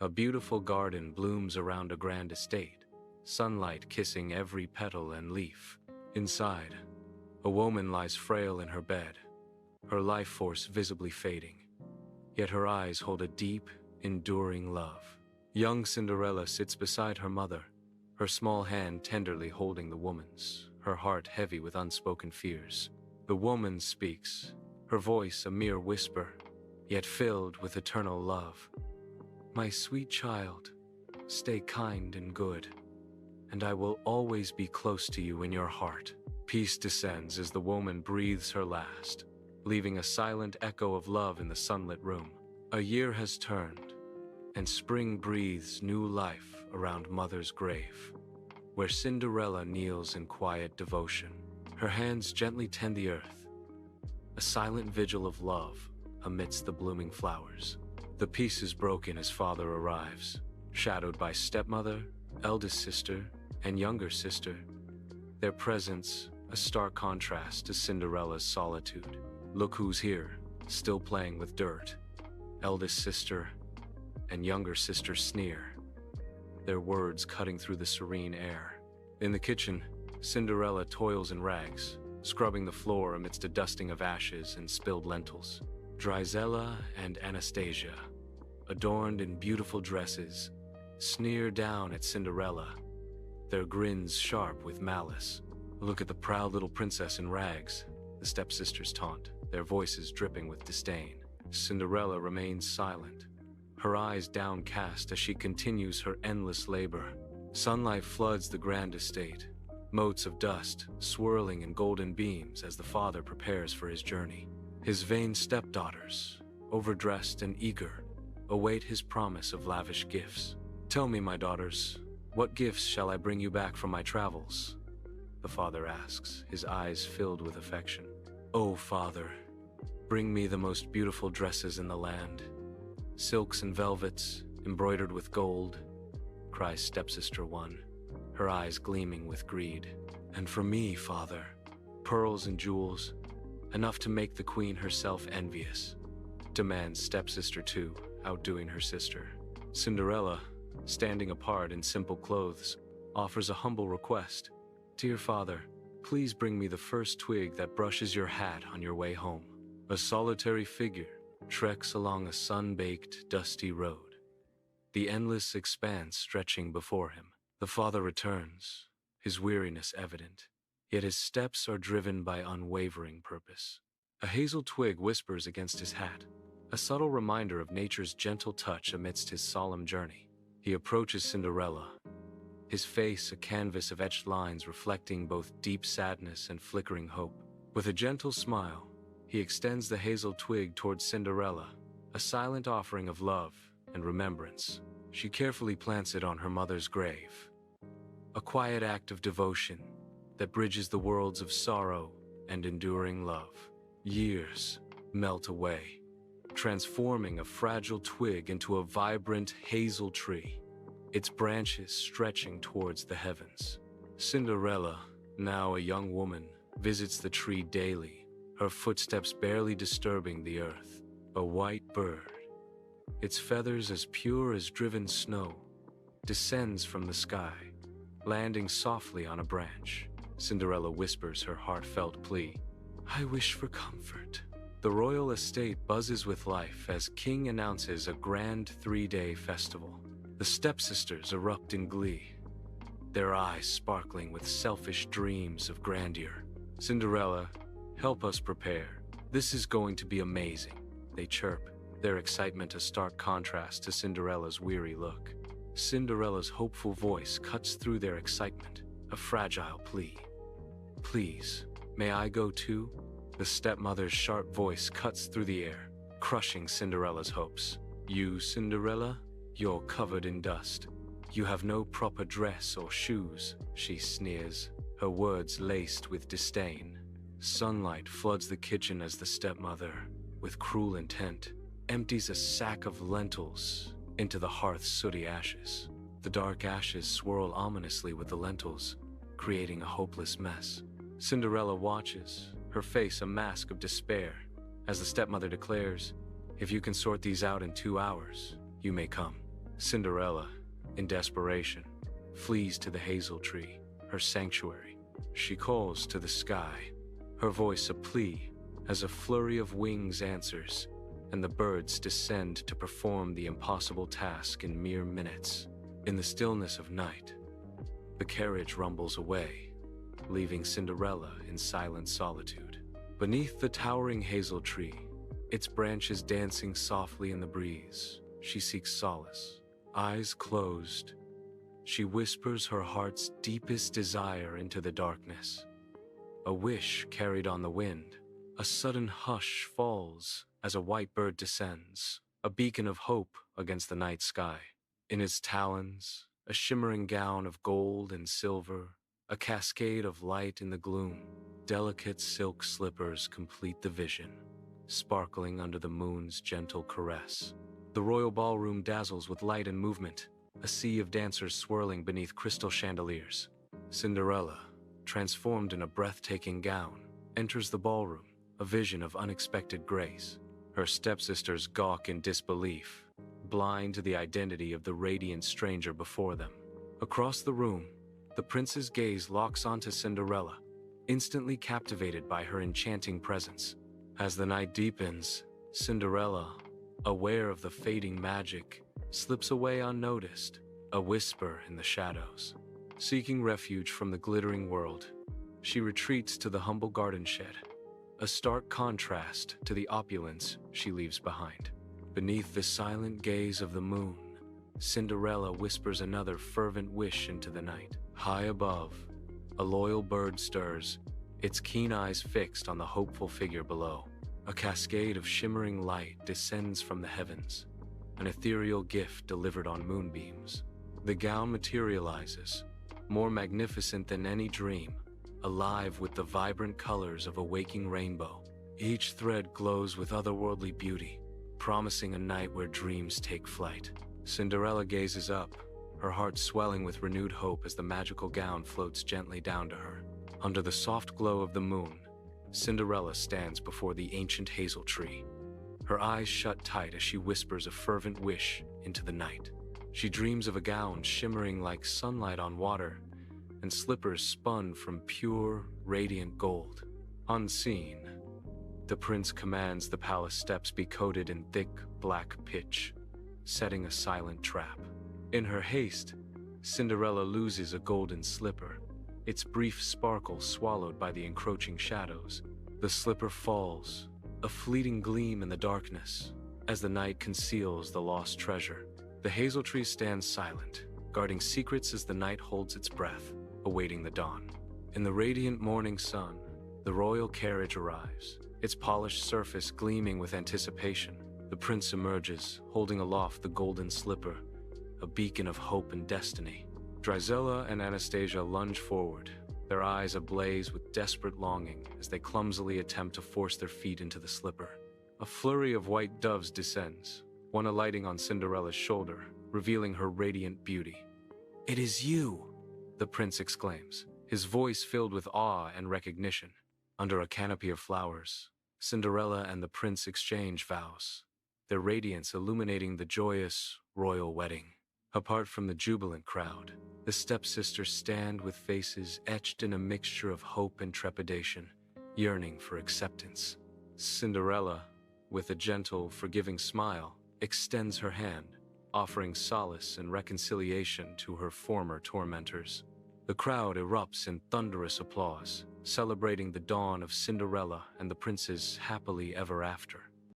A beautiful garden blooms around a grand estate, sunlight kissing every petal and leaf. Inside, a woman lies frail in her bed, her life force visibly fading. Yet her eyes hold a deep, enduring love. Young Cinderella sits beside her mother, her small hand tenderly holding the woman's, her heart heavy with unspoken fears. The woman speaks, her voice a mere whisper, yet filled with eternal love. My sweet child, stay kind and good, and I will always be close to you in your heart. Peace descends as the woman breathes her last, leaving a silent echo of love in the sunlit room. A year has turned, and spring breathes new life around Mother's grave, where Cinderella kneels in quiet devotion. Her hands gently tend the earth, a silent vigil of love amidst the blooming flowers. The peace is broken as father arrives, shadowed by stepmother, eldest sister, and younger sister. Their presence, a stark contrast to Cinderella's solitude. Look who's here, still playing with dirt. Eldest sister and younger sister sneer, their words cutting through the serene air. In the kitchen, Cinderella toils in rags, scrubbing the floor amidst a dusting of ashes and spilled lentils. Drizella and Anastasia, adorned in beautiful dresses, sneer down at Cinderella, their grins sharp with malice. Look at the proud little princess in rags, the stepsisters taunt, their voices dripping with disdain. Cinderella remains silent, her eyes downcast as she continues her endless labor. Sunlight floods the grand estate, motes of dust swirling in golden beams as the father prepares for his journey. His vain stepdaughters, overdressed and eager, await his promise of lavish gifts. Tell me, my daughters, what gifts shall I bring you back from my travels? The father asks, his eyes filled with affection. Oh, father, bring me the most beautiful dresses in the land, silks and velvets, embroidered with gold, cries stepsister one, her eyes gleaming with greed. And for me, father, pearls and jewels, enough to make the queen herself envious, demands stepsister two, outdoing her sister. Cinderella, standing apart in simple clothes, offers a humble request. Dear father, please bring me the first twig that brushes your hat on your way home. A solitary figure treks along a sun-baked, dusty road, the endless expanse stretching before him. The father returns, his weariness evident, yet his steps are driven by unwavering purpose. A hazel twig whispers against his hat, a subtle reminder of nature's gentle touch amidst his solemn journey. He approaches Cinderella, his face a canvas of etched lines reflecting both deep sadness and flickering hope. With a gentle smile, he extends the hazel twig towards Cinderella, a silent offering of love and remembrance. She carefully plants it on her mother's grave, a quiet act of devotion that bridges the worlds of sorrow and enduring love. Years melt away, transforming a fragile twig into a vibrant hazel tree, its branches stretching towards the heavens. Cinderella, now a young woman, visits the tree daily, her footsteps barely disturbing the earth. A white bird, its feathers as pure as driven snow, descends from the sky, landing softly on a branch. Cinderella whispers her heartfelt plea. I wish for comfort. The royal estate buzzes with life as King announces a grand 3-day festival. The stepsisters erupt in glee, their eyes sparkling with selfish dreams of grandeur. Cinderella, help us prepare. This is going to be amazing, they chirp, their excitement a stark contrast to Cinderella's weary look. Cinderella's hopeful voice cuts through their excitement, a fragile plea. Please, may I go too? The stepmother's sharp voice cuts through the air, crushing Cinderella's hopes. You, Cinderella? You're covered in dust. You have no proper dress or shoes, she sneers, her words laced with disdain. Sunlight floods the kitchen as the stepmother, with cruel intent, empties a sack of lentils into the hearth's sooty ashes. The dark ashes swirl ominously with the lentils, creating a hopeless mess. Cinderella watches, her face a mask of despair, as the stepmother declares, if you can sort these out in 2 hours, you may come. Cinderella, in desperation, flees to the hazel tree, her sanctuary. She calls to the sky, her voice a plea, as a flurry of wings answers, and the birds descend to perform the impossible task in mere minutes. In the stillness of night, the carriage rumbles away, leaving Cinderella in silent solitude. Beneath the towering hazel tree, its branches dancing softly in the breeze, she seeks solace. Eyes closed, she whispers her heart's deepest desire into the darkness. A wish carried on the wind, a sudden hush falls as a white bird descends, a beacon of hope against the night sky. In its talons, a shimmering gown of gold and silver, a cascade of light in the gloom. Delicate silk slippers complete the vision, sparkling under the moon's gentle caress. The royal ballroom dazzles with light and movement, a sea of dancers swirling beneath crystal chandeliers. Cinderella, transformed in a breathtaking gown, enters the ballroom, a vision of unexpected grace. Her stepsisters gawk in disbelief, blind to the identity of the radiant stranger before them. Across the room, the prince's gaze locks onto Cinderella, instantly captivated by her enchanting presence. As the night deepens, Cinderella, aware of the fading magic, slips away unnoticed, a whisper in the shadows. Seeking refuge from the glittering world, she retreats to the humble garden shed, a stark contrast to the opulence she leaves behind. Beneath the silent gaze of the moon, Cinderella whispers another fervent wish into the night. High above, a loyal bird stirs, its keen eyes fixed on the hopeful figure below. A cascade of shimmering light descends from the heavens, an ethereal gift delivered on moonbeams. The gown materializes, more magnificent than any dream, alive with the vibrant colors of a waking rainbow. Each thread glows with otherworldly beauty, promising a night where dreams take flight. Cinderella gazes up, her heart swelling with renewed hope as the magical gown floats gently down to her. Under the soft glow of the moon, Cinderella stands before the ancient hazel tree, her eyes shut tight as she whispers a fervent wish into the night. She dreams of a gown shimmering like sunlight on water, and slippers spun from pure, radiant gold. Unseen, the prince commands the palace steps be coated in thick, black pitch, setting a silent trap. In her haste, Cinderella loses a golden slipper, its brief sparkle swallowed by the encroaching shadows. The slipper falls, a fleeting gleam in the darkness, as the night conceals the lost treasure. The hazel tree stands silent, guarding secrets as the night holds its breath, awaiting the dawn. In the radiant morning sun, the royal carriage arrives, its polished surface gleaming with anticipation. The prince emerges, holding aloft the golden slipper, a beacon of hope and destiny. Drizella and Anastasia lunge forward, their eyes ablaze with desperate longing as they clumsily attempt to force their feet into the slipper. A flurry of white doves descends, one alighting on Cinderella's shoulder, revealing her radiant beauty. "It is you!" the prince exclaims, his voice filled with awe and recognition. Under a canopy of flowers, Cinderella and the prince exchange vows, their radiance illuminating the joyous royal wedding. Apart from the jubilant crowd, the stepsisters stand with faces etched in a mixture of hope and trepidation, yearning for acceptance. Cinderella, with a gentle, forgiving smile, extends her hand, offering solace and reconciliation to her former tormentors. The crowd erupts in thunderous applause, celebrating the dawn of Cinderella and the prince's happily ever after.